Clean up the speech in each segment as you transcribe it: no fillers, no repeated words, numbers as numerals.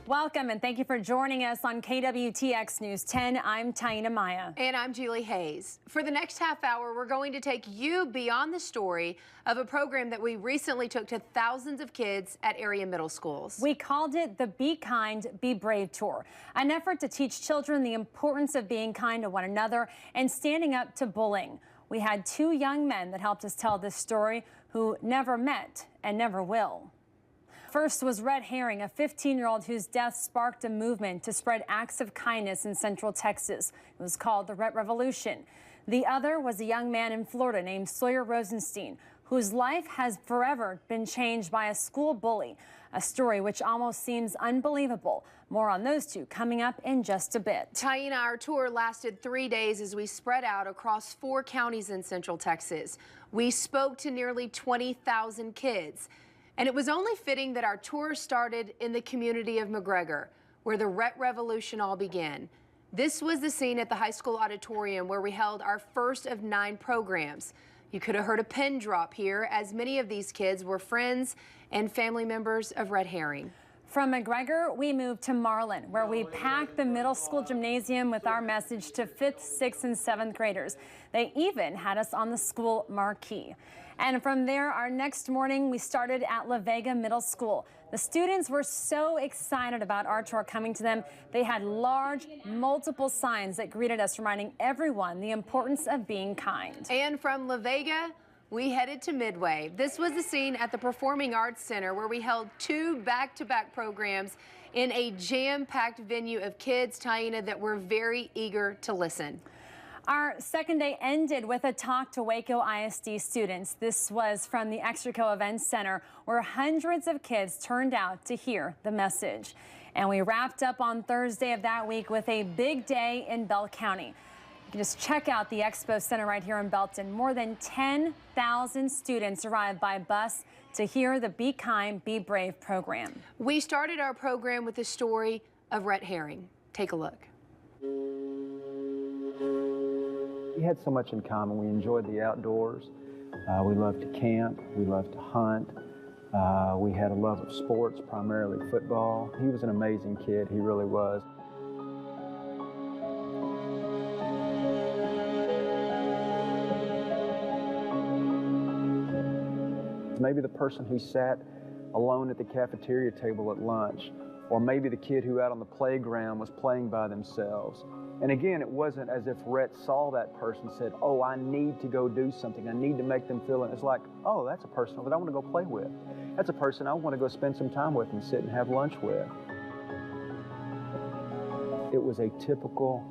Welcome and thank you for joining us on Kwtx News 10. I'm Taina Maya. And I'm Julie Hayes. For the next half hour, we're going to take you beyond the story of a program that we recently took to thousands of kids at area middle schools. We called it the Be Kind, Be Brave Tour, an effort to teach children the importance of being kind to one another and standing up to bullying. We had two young men that helped us tell this story who never met and never will. First was Rhett Hearing, a 15-year-old whose death sparked a movement to spread acts of kindness in Central Texas. It was called the Rhett Revolution. The other was a young man in Florida named Sawyer Rosenstein, whose life has forever been changed by a school bully, a story which almost seems unbelievable. More on those two coming up in just a bit. Taina, our tour lasted 3 days as we spread out across 4 counties in Central Texas. We spoke to nearly 20,000 kids. And it was only fitting that our tour started in the community of McGregor, where the Rhett Revolution all began. This was the scene at the high school auditorium where we held our first of 9 programs. You could have heard a pin drop here, as many of these kids were friends and family members of Rhett Hearing. From McGregor, we moved to Marlin, where we packed the middle school gymnasium with our message to 5th, 6th, and 7th graders. They even had us on the school marquee. And from there, our next morning, we started at La Vega Middle School. The students were so excited about our tour coming to them. They had large, multiple signs that greeted us, reminding everyone the importance of being kind. And from La Vega, we headed to Midway. This was the scene at the Performing Arts Center where we held 2 back-to-back programs in a jam-packed venue of kids, Taina, that were very eager to listen. Our second day ended with a talk to Waco ISD students. This was from the Extraco Events Center, where hundreds of kids turned out to hear the message. And we wrapped up on Thursday of that week with a big day in Bell County. You can just check out the Expo Center right here in Belton. More than 10,000 students arrived by bus to hear the Be Kind, Be Brave program. We started our program with the story of Rhett Hearing. Take a look. We had so much in common. We enjoyed the outdoors. We loved to camp. We loved to hunt. We had a love of sports, primarily football. He was an amazing kid. He really was. Maybe the person who sat alone at the cafeteria table at lunch, or maybe the kid who out on the playground was playing by themselves. And again, it wasn't as if Rhett saw that person and said, oh, I need to go do something. I need to make them feel it. It's like, oh, that's a person that I want to go play with. That's a person I want to go spend some time with and sit and have lunch with. It was a typical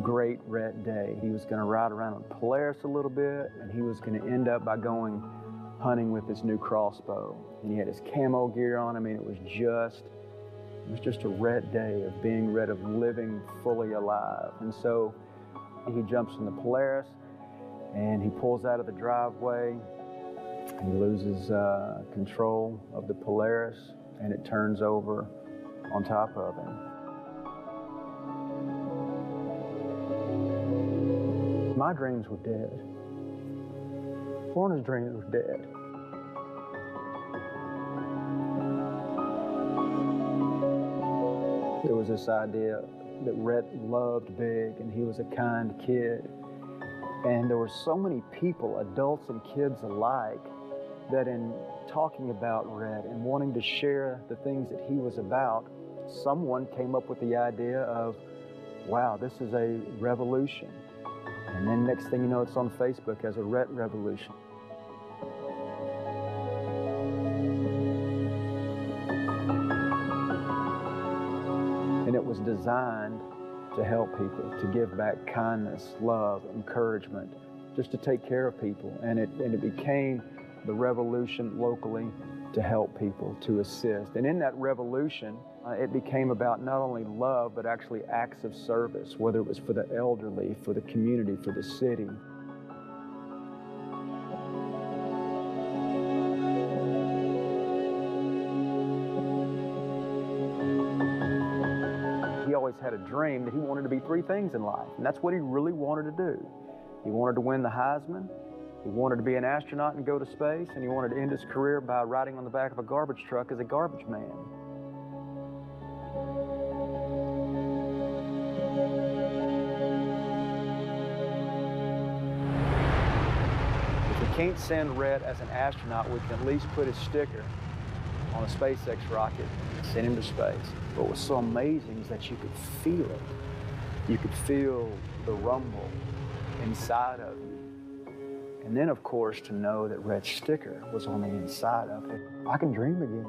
great Rhett day. He was going to ride around on Polaris a little bit, and he was going to end up by going hunting with his new crossbow. And he had his camo gear on. I mean, it was just a Rhett day of being Rhett, of living fully alive. And so he jumps in the Polaris and he pulls out of the driveway. He loses control of the Polaris and it turns over on top of him. My dreams were dead. Lorna's dreams were dead. There was this idea that Rhett loved big and he was a kind kid. And there were so many people, adults and kids alike, that in talking about Rhett and wanting to share the things that he was about, someone came up with the idea of, wow, this is a revolution. And then next thing you know, it's on Facebook as a Rhett Revolution. And it was designed to help people, to give back kindness, love, encouragement, just to take care of people. And it became the revolution locally to help people, to assist. And in that revolution, it became about not only love, but actually acts of service, whether it was for the elderly, for the community, for the city. He always had a dream that he wanted to be 3 things in life, and that's what he really wanted to do. He wanted to win the Heisman, he wanted to be an astronaut and go to space, and he wanted to end his career by riding on the back of a garbage truck as a garbage man. can't send Rhett as an astronaut, we can at least put his sticker on a SpaceX rocket and send him to space. What was so amazing is that you could feel it. You could feel the rumble inside of you. And then, of course, to know that Rhett's sticker was on the inside of it. I can dream again.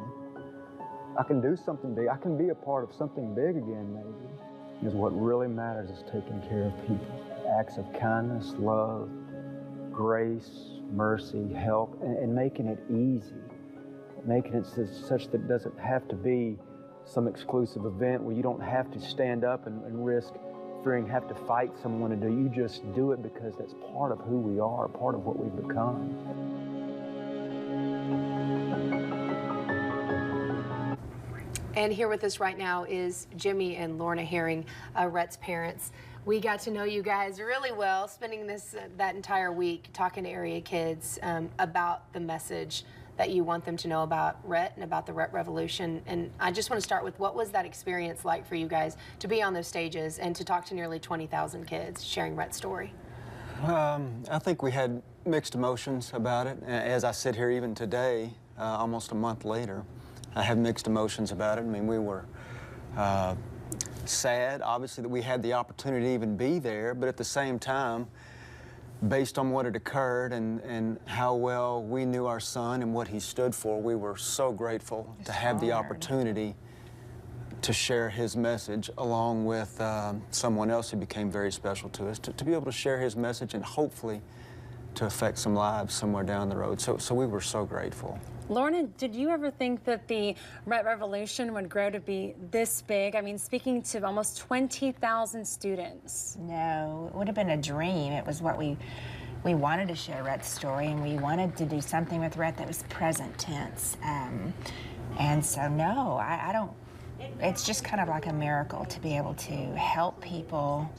I can do something big. I can be a part of something big again, maybe. Because what really matters is taking care of people. Acts of kindness, love, grace, mercy, help, and making it easy. Making it such that it doesn't have to be some exclusive event where you don't have to stand up and risk fearing have to fight someone to do. You just do it because that's part of who we are, part of what we've become. And here with us right now is Jimmy and Lorna Hearing, Rhett's parents. We got to know you guys really well, spending that entire week talking to area kids about the message that you want them to know about Rhett and about the Rhett Revolution. And I just want to start with, what was that experience like for you guys to be on those stages and to talk to nearly 20,000 kids sharing Rhett's story? I think we had mixed emotions about it. As I sit here even today, almost a month later, I have mixed emotions about it. I mean, we were sad, obviously, that we had the opportunity to even be there, but at the same time, based on what had occurred and how well we knew our son and what he stood for, we were so grateful to have the opportunity to share his message along with someone else who became very special to us, to be able to share his message and hopefully to affect some lives somewhere down the road. So we were so grateful. Lorna, did you ever think that the Rhett Revolution would grow to be this big? I mean, speaking to almost 20,000 students. No, it would have been a dream. It was what we wanted to share Rhett's story, and we wanted to do something with Rhett that was present tense. And so, no, I don't, it's just kind of like a miracle to be able to help people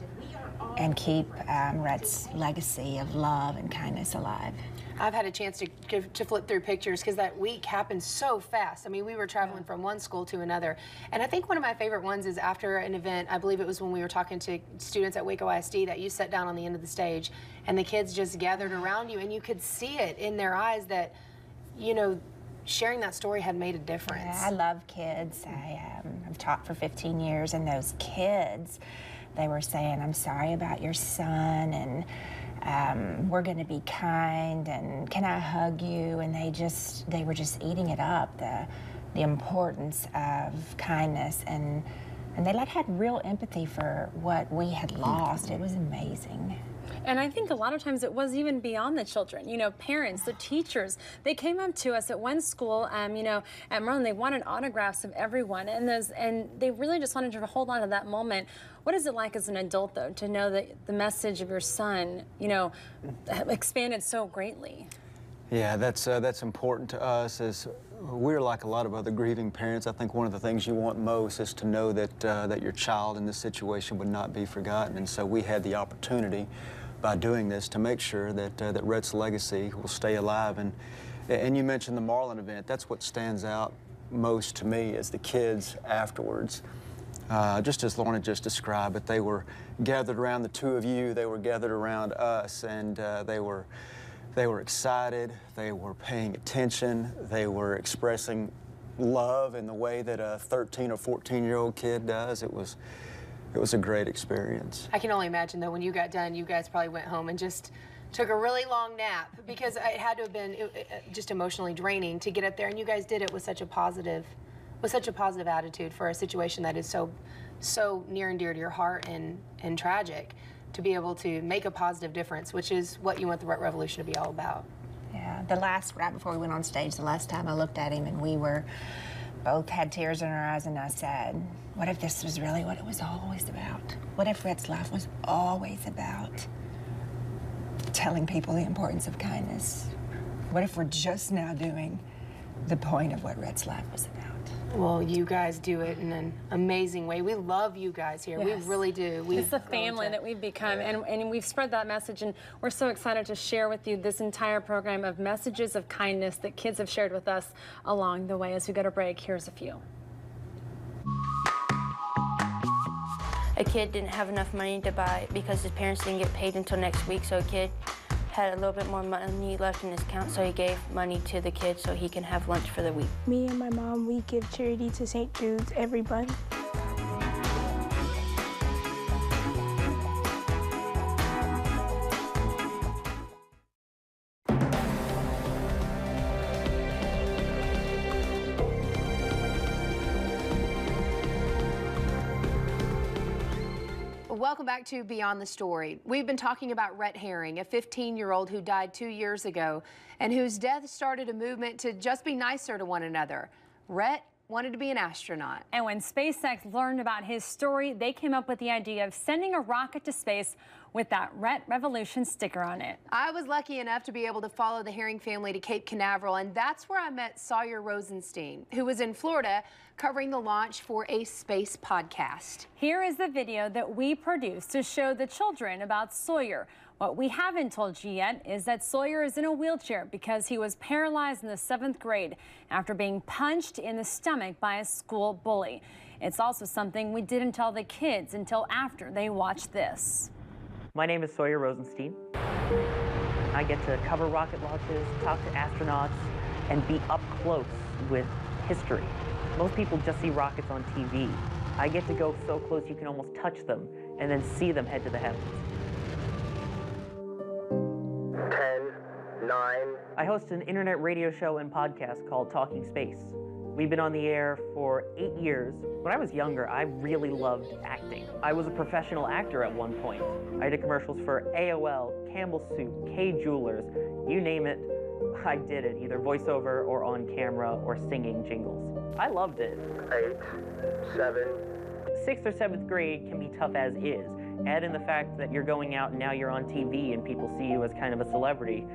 and keep Rhett's legacy of love and kindness alive. I've had a chance to flip through pictures because that week happened so fast. I mean, we were traveling from one school to another. And I think one of my favorite ones is after an event, I believe it was when we were talking to students at Waco ISD, that you sat down on the end of the stage and the kids just gathered around you, and you could see it in their eyes that, you know, sharing that story had made a difference. Yeah, I love kids. I've taught for 15 years, and those kids, they were saying, I'm sorry about your son, and we're going to be kind, and can I hug you? And they were just eating it up, the importance of kindness, and they had real empathy for what we had lost. It was amazing. And I think a lot of times it was even beyond the children. You know, parents, the teachers, they came up to us at one school, you know, at Merlin, they wanted autographs of everyone, and they really just wanted to hold on to that moment. What is it like as an adult, though, to know that the message of your son, you know, expanded so greatly? Yeah, that's important to us. As we're like a lot of other grieving parents. I think one of the things you want most is to know that that your child in this situation would not be forgotten. And so we had the opportunity, by doing this, to make sure that that Rhett's legacy will stay alive. And you mentioned the Marlin event. That's what stands out most to me is the kids afterwards. Just as Lorna just described it, they were gathered around the two of you. They were gathered around us, and they were excited. They were paying attention. They were expressing love in the way that a 13 or 14-year-old kid does. It was a great experience. I can only imagine, though, when you got done, you guys probably went home and just took a really long nap, because it had to have been just emotionally draining to get up there, and you guys did it with such a positive attitude for a situation that is so near and dear to your heart and tragic. To be able to make a positive difference, which is what you want the Rhett Revolution to be all about. Yeah, right before we went on stage, the last time I looked at him, and we both had tears in our eyes, and I said, what if this was really what it was always about? What if Rhett's life was always about telling people the importance of kindness? What if we're just now doing the point of what Rhett's life was about? Well, you guys do it in an amazing way. We love you guys here. Yes. We really do. It's the family that we've become, and we've spread that message, and we're so excited to share with you this entire program of messages of kindness that kids have shared with us along the way. As we go to break, here's a few. A kid didn't have enough money to buy because his parents didn't get paid until next week, so a kid had a little bit more money left in his account, so he gave money to the kids so he can have lunch for the week. Me and my mom, we give charity to St. Jude's every month. Welcome back to Beyond the Story. We've been talking about Rhett Hearing, a 15-year-old who died 2 years ago and whose death started a movement to just be nicer to one another. Rhett wanted to be an astronaut. And when SpaceX learned about his story, they came up with the idea of sending a rocket to space with that Rhett Revolution sticker on it. I was lucky enough to be able to follow the Hearing family to Cape Canaveral, and that's where I met Sawyer Rosenstein, who was in Florida covering the launch for a space podcast. Here is the video that we produced to show the children about Sawyer. What we haven't told you yet is that Sawyer is in a wheelchair because he was paralyzed in the 7th grade after being punched in the stomach by a school bully. It's also something we didn't tell the kids until after they watched this. My name is Sawyer Rosenstein. I get to cover rocket launches, talk to astronauts, and be up close with history. Most people just see rockets on TV. I get to go so close you can almost touch them and then see them head to the heavens. 10, 9. I host an internet radio show and podcast called Talking Space. We've been on the air for 8 years. When I was younger, I really loved acting. I was a professional actor at one point. I did commercials for AOL, Campbell's Soup, Kay Jewelers, you name it, I did it, either voiceover or on camera or singing jingles. I loved it. 8, 7. 6th or 7th grade can be tough as is. Add in the fact that you're going out and now you're on TV and people see you as kind of a celebrity.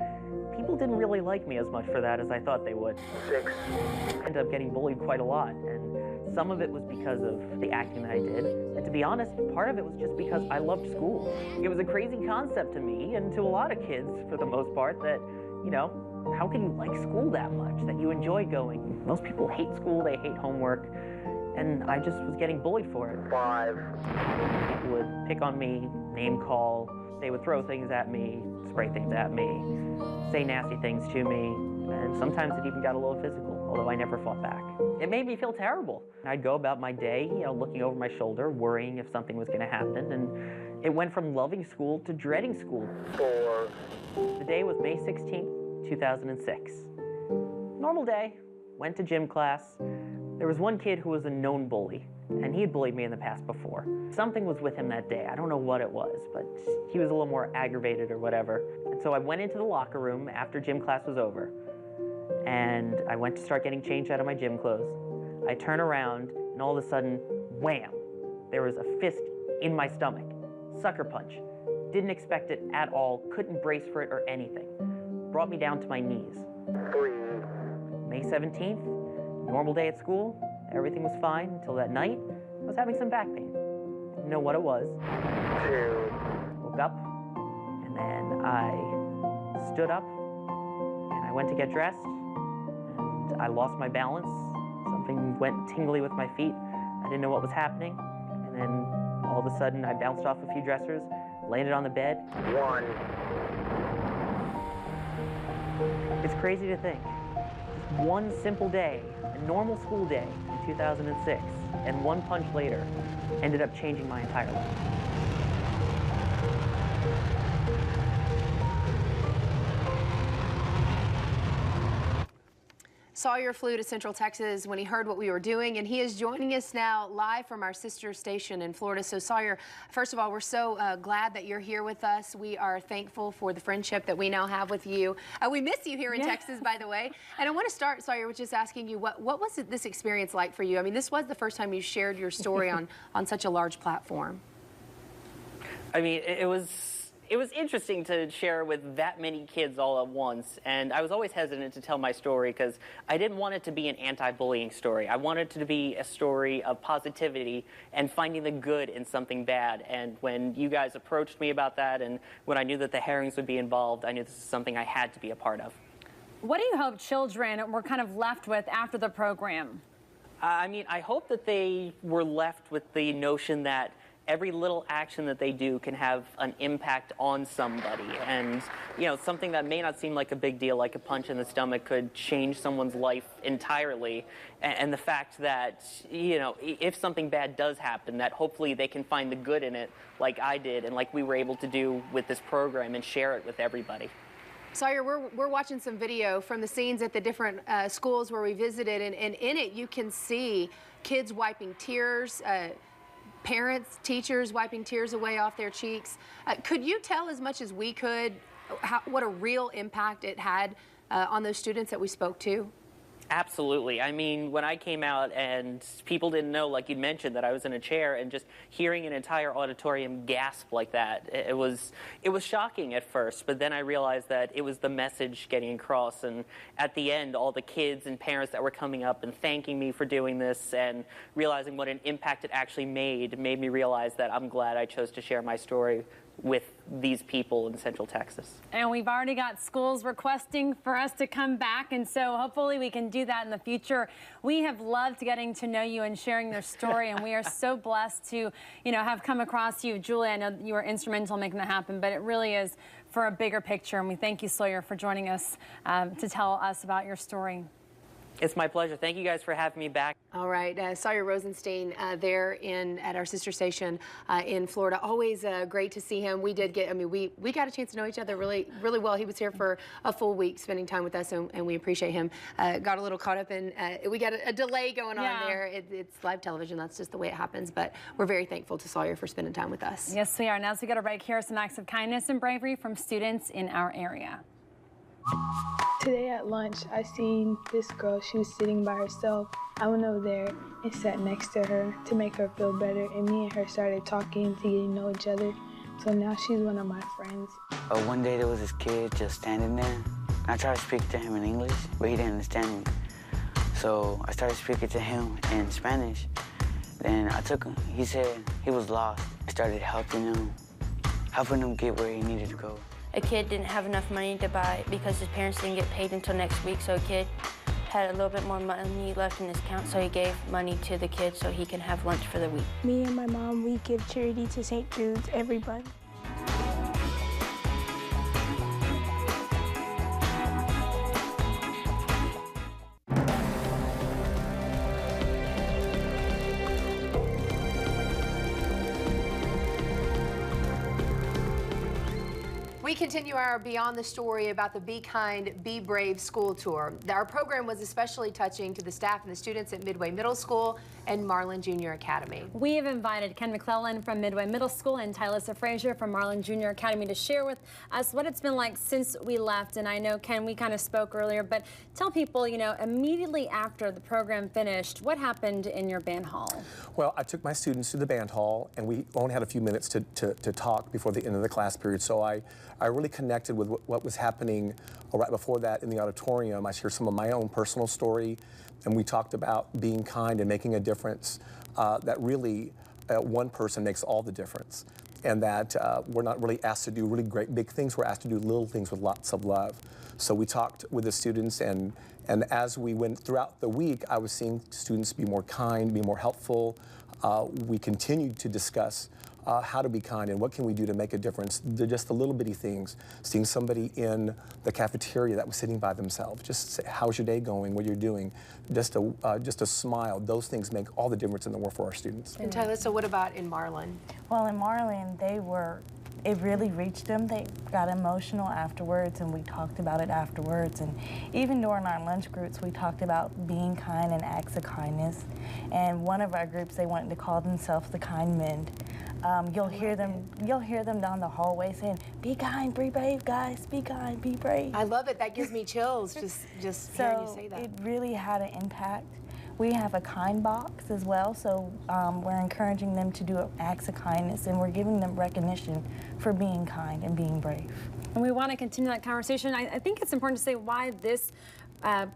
People didn't really like me as much for that as I thought they would. 6. I ended up getting bullied quite a lot, and some of it was because of the acting that I did, and to be honest, part of it was just because I loved school. It was a crazy concept to me, and to a lot of kids, for the most part, that, you know, how can you like school that much, that you enjoy going? Most people hate school, they hate homework, and I just was getting bullied for it. 5. People would pick on me, name call, they would throw things at me, spray things at me, say nasty things to me, and sometimes it even got a little physical, although I never fought back. It made me feel terrible. I'd go about my day, you know, looking over my shoulder, worrying if something was going to happen, and it went from loving school to dreading school. 4. The day was May 16th, 2006. Normal day, went to gym class. There was one kid who was a known bully, and he had bullied me in the past before. Something was with him that day. I don't know what it was, but he was a little more aggravated or whatever. And so I went into the locker room after gym class was over, and I went to start getting changed out of my gym clothes. I turn around, and all of a sudden, wham! There was a fist in my stomach. Sucker punch. Didn't expect it at all, couldn't brace for it or anything. Brought me down to my knees. 3. May 17th, normal day at school, everything was fine until that night, I was having some back pain. Didn't know what it was. 2. Woke up, and then I stood up, and I went to get dressed, and I lost my balance. Something went tingly with my feet. I didn't know what was happening, and then all of a sudden I bounced off a few dressers, landed on the bed. 1. It's crazy to think. Just one simple day, a normal school day in 2006, and one punch later ended up changing my entire life. Sawyer flew to Central Texas when he heard what we were doing, and he is joining us now live from our sister station in Florida. So Sawyer, first of all, we're so glad that you're here with us. We are thankful for the friendship that we now have with you. We miss you here in Texas, by the way. And I want to start, Sawyer, with just asking you, what was this experience like for you? I mean, this was the first time you shared your story on such a large platform. I mean, it was interesting to share with that many kids all at once, and I was always hesitant to tell my story because I didn't want it to be an anti-bullying story. I wanted it to be a story of positivity and finding the good in something bad. And when you guys approached me about that, and when I knew that the Herrings would be involved, I knew this is something I had to be a part of. What do you hope children were kind of left with after the program? I mean, I hope that they were left with the notion that every little action that they do can have an impact on somebody. And, something that may not seem like a big deal, like a punch in the stomach, could change someone's life entirely. And the fact that, if something bad does happen, that hopefully they can find the good in it, like I did, and like we were able to do with this program, and share it with everybody. Sawyer, we're watching some video from the scenes at the different schools where we visited, and in it you can see kids wiping tears, parents, teachers wiping tears away off their cheeks. Could you tell, as much as we could, what a real impact it had on those students that we spoke to? Absolutely. I mean, when I came out and people didn't know, like you'd mentioned, that I was in a chair, and just hearing an entire auditorium gasp like that, it was shocking at first, but then I realized that it was the message getting across, and at the end, all the kids and parents that were coming up and thanking me for doing this and realizing what an impact it actually made me realize that I'm glad I chose to share my story with these people in Central Texas. And we've already got schools requesting for us to come back, and so hopefully we can do that in the future. We have loved getting to know you and sharing your story, and we are so blessed to, have come across you. Julie, I know you were instrumental in making that happen, but it really is for a bigger picture, and we thank you, Sawyer, for joining us to tell us about your story. It's my pleasure. Thank you guys for having me back. All right, Sawyer Rosenstein there at our sister station in Florida. Always great to see him. We did get, we got a chance to know each other really, really well. He was here for a full week spending time with us, and we appreciate him. Got a little caught up in, we got a delay going on there. It's live television. That's just the way it happens. But we're very thankful to Sawyer for spending time with us. Yes, we are. Now as we go to break, here are some acts of kindness and bravery from students in our area. Today at lunch, I seen this girl. She was sitting by herself. I went over there and sat next to her to make her feel better, and me and her started talking to get to know each other. So now she's one of my friends. One day there was this kid just standing there. I tried to speak to him in English, but he didn't understand me. So I started speaking to him in Spanish. Then I took him. He said he was lost. I started helping him get where he needed to go. A kid didn't have enough money to buy because his parents didn't get paid until next week, so a kid had a little bit more money left in his account, so he gave money to the kid so he can have lunch for the week. Me and my mom, we give charity to St. Jude's every month. We continue our Beyond the Story about the Be Kind, Be Brave school tour. Our program was especially touching to the staff and the students at Midway Middle School and Marlin Junior Academy. We have invited Ken McClellan from Midway Middle School and Tylissa Frazier from Marlin Junior Academy to share with us what it's been like since we left. And I know, Ken, we kind of spoke earlier, but tell people, immediately after the program finished, what happened in your band hall? Well, I took my students to the band hall, and we only had a few minutes to talk before the end of the class period. So I really connected with what was happening right before that in the auditorium. I shared some of my own personal story, and we talked about being kind and making a difference, that really one person makes all the difference, and that we're not really asked to do really great big things, we're asked to do little things with lots of love. So we talked with the students, and as we went throughout the week, I was seeing students be more kind, be more helpful. We continued to discuss how to be kind and what can we do to make a difference. They're just the little bitty things. Seeing somebody in the cafeteria that was sitting by themselves, just say, how's your day going, what you're doing, just a smile. Those things make all the difference in the world for our students. And Tylissa, what about in Marlin? Well, in Marlin, it really reached them. They got emotional afterwards, and we talked about it afterwards. And even during our lunch groups, we talked about being kind and acts of kindness. And one of our groups, they wanted to call themselves the Kind Men. You'll hear them down the hallway saying, "Be kind, be brave, guys. Be kind, be brave." I love it. That gives me chills. just hearing you say that. It really had an impact. We have a kind box as well, so we're encouraging them to do acts of kindness, and we're giving them recognition for being kind and being brave. And we want to continue that conversation. I think it's important to say why this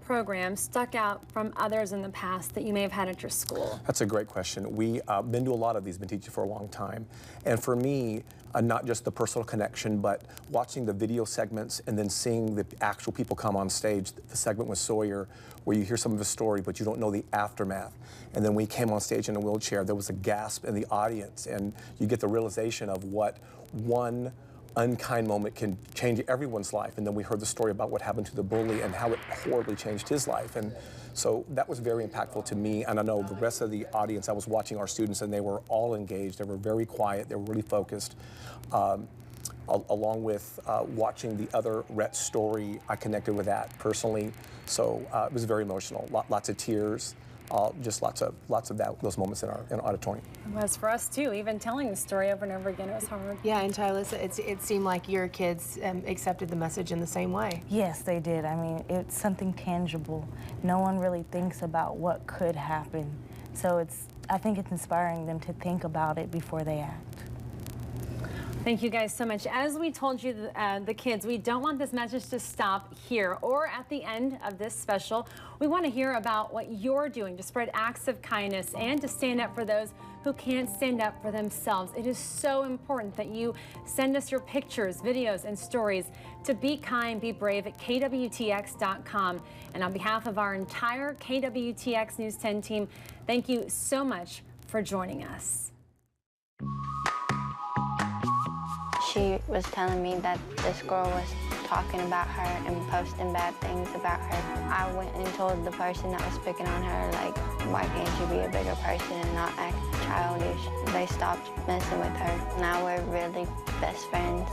program stuck out from others in the past that you may have had at your school. That's a great question. We've been to a lot of these, been teaching for a long time. And for me, not just the personal connection, but watching the video segments and then seeing the actual people come on stage. The segment with Sawyer, where you hear some of his story, but you don't know the aftermath. And then when he came on stage in a wheelchair, there was a gasp in the audience, and you get the realization of what one unkind moment can change everyone's life. And then we heard the story about what happened to the bully and how it horribly changed his life. And so that was very impactful to me. And I know the rest of the audience, I was watching our students, and they were all engaged. They were very quiet. They were really focused. Along with watching the other Rhett story, I connected with that personally. So it was very emotional. Lots of tears. Just lots of those moments in our auditorium. It was for us too. Even telling the story over and over again, it was hard. Yeah, and Tylissa, it seemed like your kids accepted the message in the same way. Yes, they did. I mean, it's something tangible. No one really thinks about what could happen. So I think it's inspiring them to think about it before they act. Thank you guys so much. As we told you, the kids, we don't want this message to stop here or at the end of this special. We want to hear about what you're doing to spread acts of kindness and to stand up for those who can't stand up for themselves. It is so important that you send us your pictures, videos, and stories to Be Kind, Be Brave at kwtx.com. And on behalf of our entire KWTX News 10 team, thank you so much for joining us. She was telling me that this girl was talking about her and posting bad things about her. I went and told the person that was picking on her, like, why can't you be a bigger person and not act childish? They stopped messing with her. Now we're really best friends.